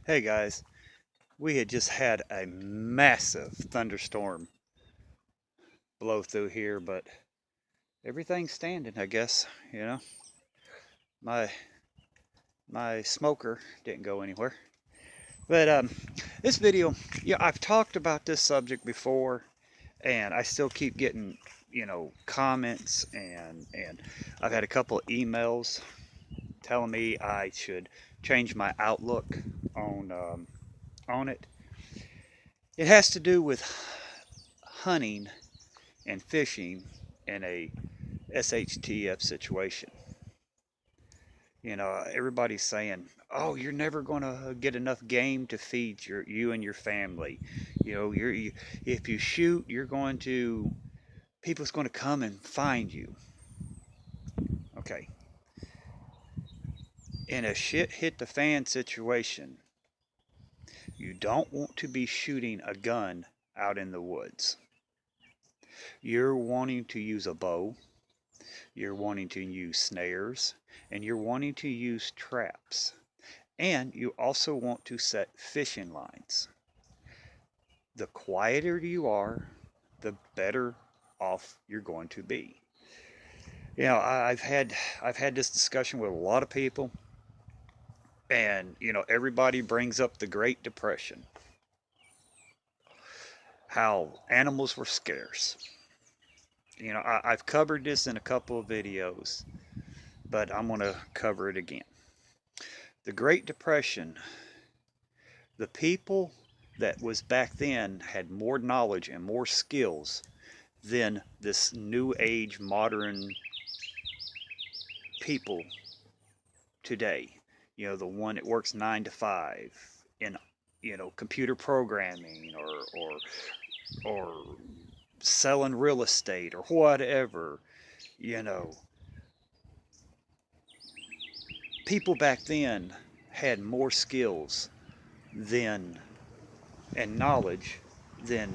Hey guys, we had just had a massive thunderstorm blow through here, but everything's standing, I guess. You know, my my smoker didn't go anywhere. But this video, yeah, I've talked about this subject before, and I still keep getting, comments and I've had a couple of emails telling me I should change my outlook on it. It has to do with hunting and fishing in a SHTF situation. Everybody's saying, "Oh, you're never going to get enough game to feed you and your family. If you shoot, you're going to people's going to come and find you." Okay, in a shit hit the fan situation, you don't want to be shooting a gun out in the woods. You're wanting to use a bow, you're wanting to use snares, and you're wanting to use traps. And you also want to set fishing lines. The quieter you are, the better off you're going to be. I've had this discussion with a lot of people, and everybody brings up the Great Depression, how animals were scarce. I've covered this in a couple of videos, but I'm going to cover it again. The Great Depression, the people that was back then had more knowledge and more skills than this new age modern people today. The one that works 9 to 5 in computer programming or selling real estate or whatever. You know, people back then had more skills than and knowledge than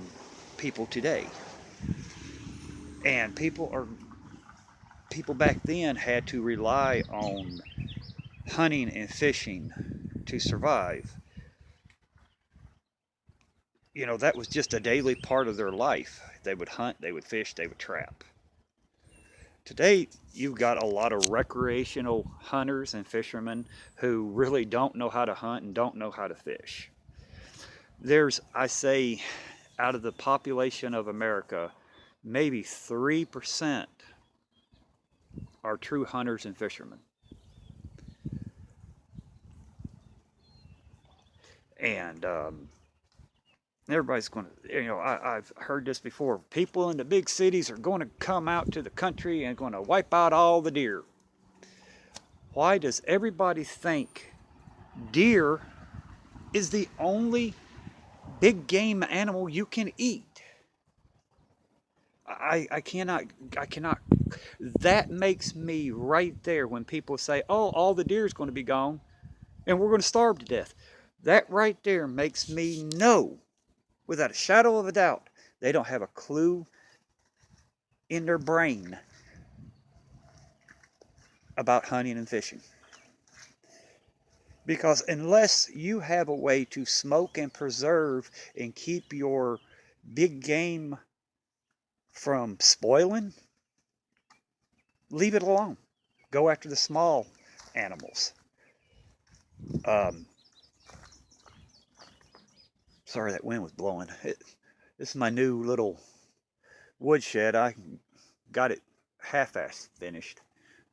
people today. And people back then had to rely on hunting and fishing to survive. That was just a daily part of their life. They would hunt, they would fish, they would trap. Today, you've got a lot of recreational hunters and fishermen who really don't know how to hunt and don't know how to fish. I say, out of the population of America, maybe 3% are true hunters and fishermen. And everybody's going to, I've heard this before. People in the big cities are going to come out to the country and going to wipe out all the deer. Why does everybody think deer is the only big game animal you can eat? I cannot. That makes me right there when people say, oh, all the deer is going to be gone and we're going to starve to death. That right there makes me know, without a shadow of a doubt, they don't have a clue in their brain about hunting and fishing. Because unless you have a way to smoke and preserve and keep your big game from spoiling, leave it alone. Go after the small animals. Um, sorry, that wind was blowing. This is my new little woodshed. I got it half-assed finished,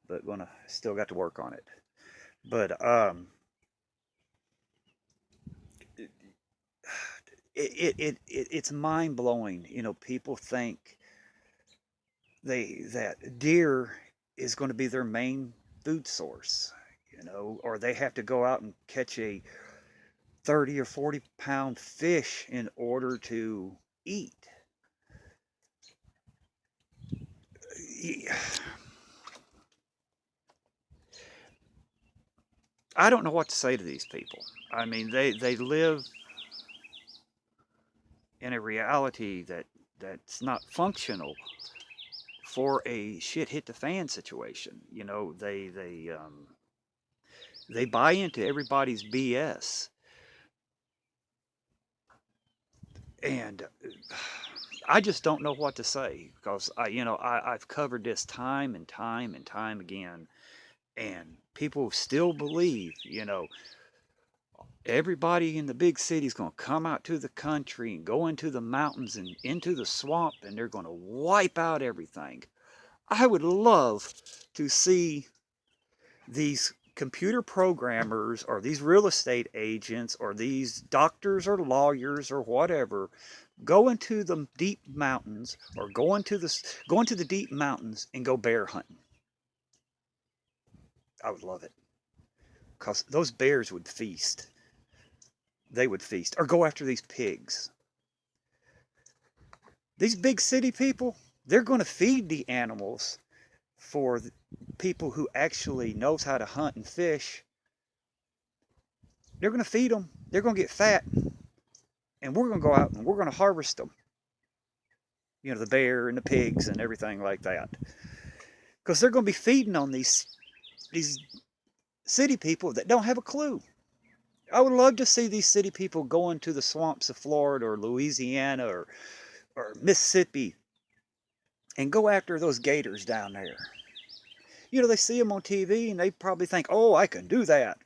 but still got to work on it. But it's mind blowing. People think that deer is going to be their main food source. Or they have to go out and catch a 30 or 40-pound fish in order to eat. I don't know what to say to these people. I mean, they live in a reality that's not functional for a shit hit the fan situation. They buy into everybody's BS. And I just don't know what to say because I've covered this time and time and time again, and people still believe, everybody in the big city is going to come out to the country and go into the mountains and into the swamp, and they're going to wipe out everything. I would love to see these computer programmers or these real estate agents or these doctors or lawyers or whatever go into the deep mountains or go into the deep mountains and go bear hunting. I would love it because those bears would feast. They would feast or go after these pigs. These big city people, they're going to feed the animals for the people who actually knows how to hunt and fish. They're going to feed them. They're going to get fat, and we're going to go out and we're going to harvest them. The bear and the pigs and everything like that, because they're going to be feeding on these city people that don't have a clue. I would love to see these city people go into the swamps of Florida or Louisiana or Mississippi and go after those gators down there. They see them on TV and they probably think, oh, I can do that.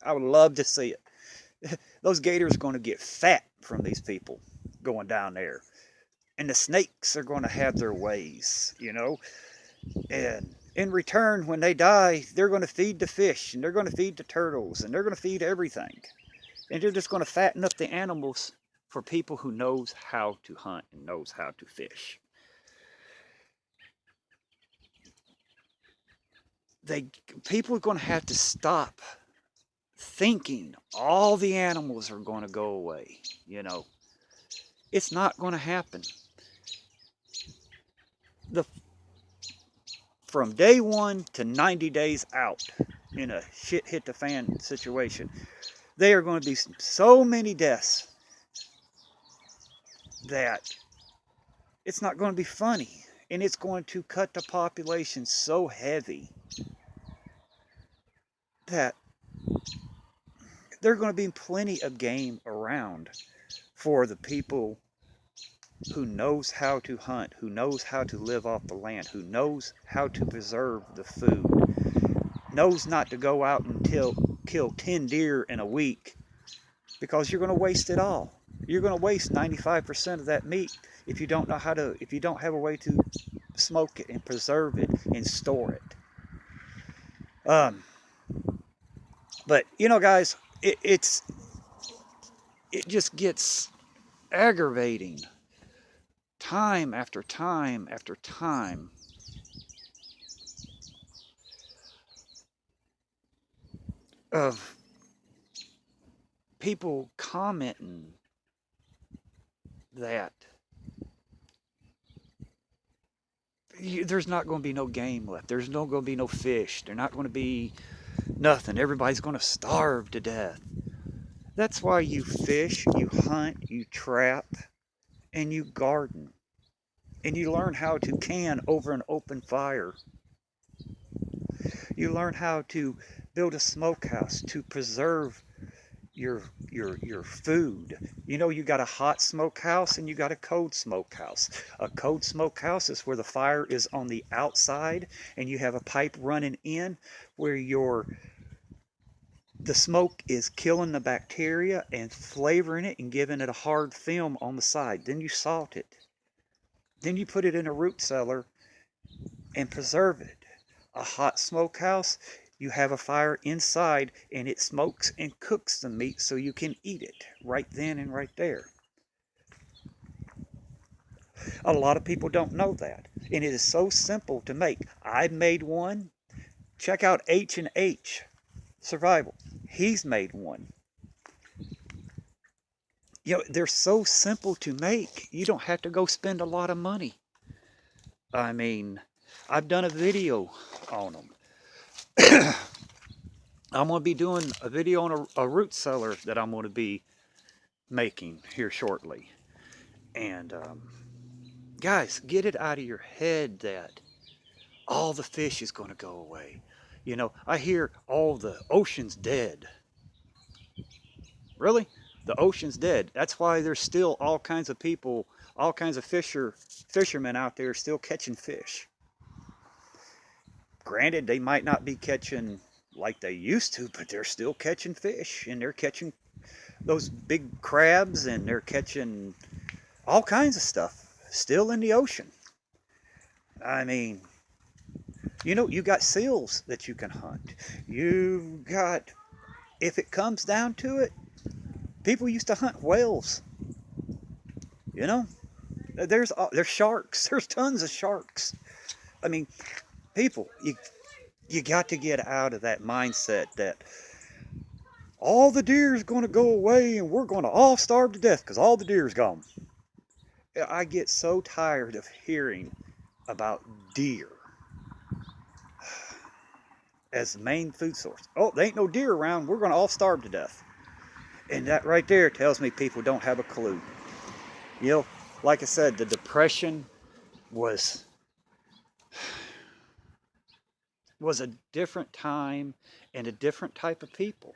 I would love to see it. Those gators are going to get fat from these people going down there. And the snakes are going to have their ways, And in return, when they die, they're going to feed the fish and they're going to feed the turtles and they're going to feed everything. And they're just going to fatten up the animals for people who knows how to hunt and knows how to fish. People are going to have to stop thinking all the animals are going to go away. It's not going to happen. From day 1 to 90 days out in a shit hit the fan situation, there are going to be so many deaths that it's not going to be funny, and it's going to cut the population so heavy that there are going to be plenty of game around for the people who knows how to hunt, who knows how to live off the land, who knows how to preserve the food, knows not to go out and kill 10 deer in a week, because you're going to waste it all. You're going to waste 95% of that meat if you don't have a way to smoke it and preserve it and store it. But guys, it just gets aggravating time after time after time of people commenting that there's not going to be no game left. There's not going to be no fish. There's not going to be nothing. Everybody's going to starve to death. That's why you fish, you hunt, you trap, and you garden. And you learn how to can over an open fire. You learn how to build a smokehouse to preserve your food. You got a hot smokehouse and you got a cold smokehouse. A cold smokehouse is where the fire is on the outside and you have a pipe running in where the smoke is killing the bacteria and flavoring it and giving it a hard film on the side. Then you salt it. Then you put it in a root cellar and preserve it. A hot smokehouse, you have a fire inside and it smokes and cooks the meat so you can eat it right then and right there. A lot of people don't know that, and it is so simple to make. I made one. Check out H&H Survival. He's made one. They're so simple to make. You don't have to go spend a lot of money. I mean, I've done a video on them. I'm going to be doing a video on a root cellar that I'm going to be making here shortly. And guys, get it out of your head that all the fish is going to go away. I hear all the ocean's dead. Really? The ocean's dead. That's why there's still all kinds of people, all kinds of fishermen out there still catching fish. Granted, they might not be catching like they used to, but they're still catching fish, and they're catching those big crabs, and they're catching all kinds of stuff still in the ocean. I mean, you know, you got seals that you can hunt. You've got, if it comes down to it, people used to hunt whales. You know, there's sharks. There's tons of sharks. I mean, people, you got to get out of that mindset that all the deer is going to go away and we're going to all starve to death because all the deer's gone. I get so tired of hearing about deer as the main food source. Oh, there ain't no deer around. We're going to all starve to death. And that right there tells me people don't have a clue. You know, like I said, the Depression was a different time and a different type of people.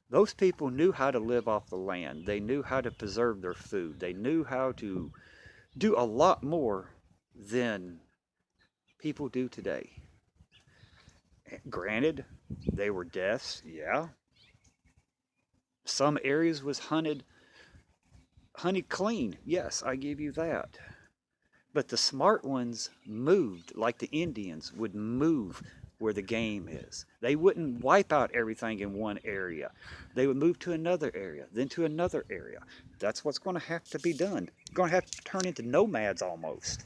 Those people knew how to live off the land. They knew how to preserve their food. They knew how to do a lot more than people do today. Granted, they were deaths, yeah. Some areas was hunted clean. Yes, I give you that. But the smart ones moved like the Indians would move where the game is. They wouldn't wipe out everything in one area. They would move to another area, then to another area. That's what's going to have to be done. You're going to have to turn into nomads almost.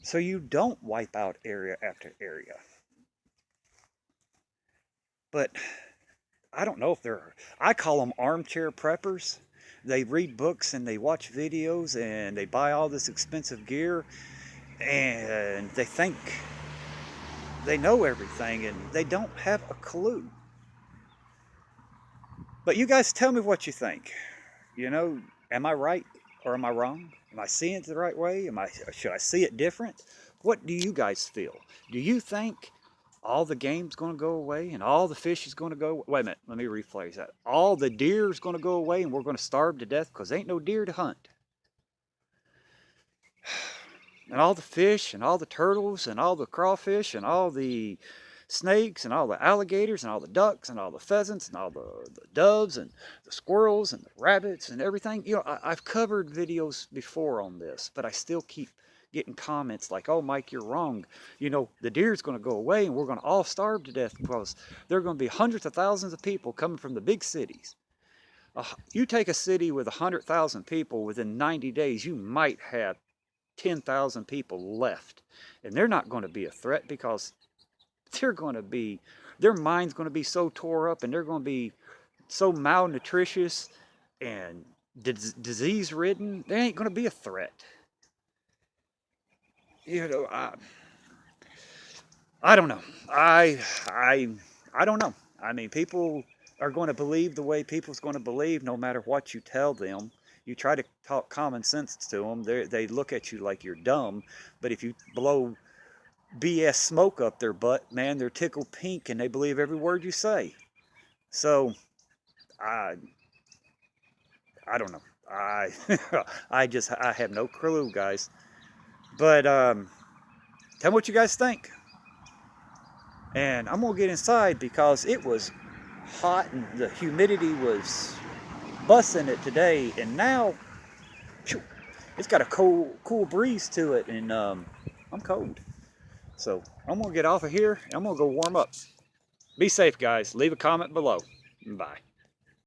So you don't wipe out area after area. But I don't know if I call them armchair preppers. They read books and they watch videos and they buy all this expensive gear and they think they know everything and they don't have a clue. But you guys tell me what you think. You know, am I right or am I wrong? Am I seeing it the right way? Should I see it different? What do you guys feel? Do you think all the game's going to go away and all the fish is going to go? Wait a minute, let me rephrase that. All the deer is going to go away and we're going to starve to death because there ain't no deer to hunt. And all the fish and all the turtles and all the crawfish and all the snakes and all the alligators and all the ducks and all the pheasants and all the doves and the squirrels and the rabbits and everything. You know, I've covered videos before on this, but I still keep getting comments like, oh, Mike, you're wrong. You know, the deer's going to go away and we're going to all starve to death because there are going to be hundreds of thousands of people coming from the big cities. You take a city with 100,000 people, within 90 days, you might have 10,000 people left. And they're not going to be a threat because their mind's going to be so tore up and they're going to be so malnutritious and disease ridden. They ain't going to be a threat. You know, I don't know. I don't know. I mean, people are going to believe the way people's going to believe no matter what you tell them. You try to talk common sense to them, they look at you like you're dumb. But if you blow BS smoke up their butt, man, they're tickled pink and they believe every word you say. So, I don't know. I have no clue, guys. But tell me what you guys think. And I'm gonna get inside because it was hot and the humidity was busting it today, and now it's got a cool breeze to it, and I'm cold. So I'm gonna get off of here and I'm gonna go warm up. Be safe, guys. Leave a comment below. Bye.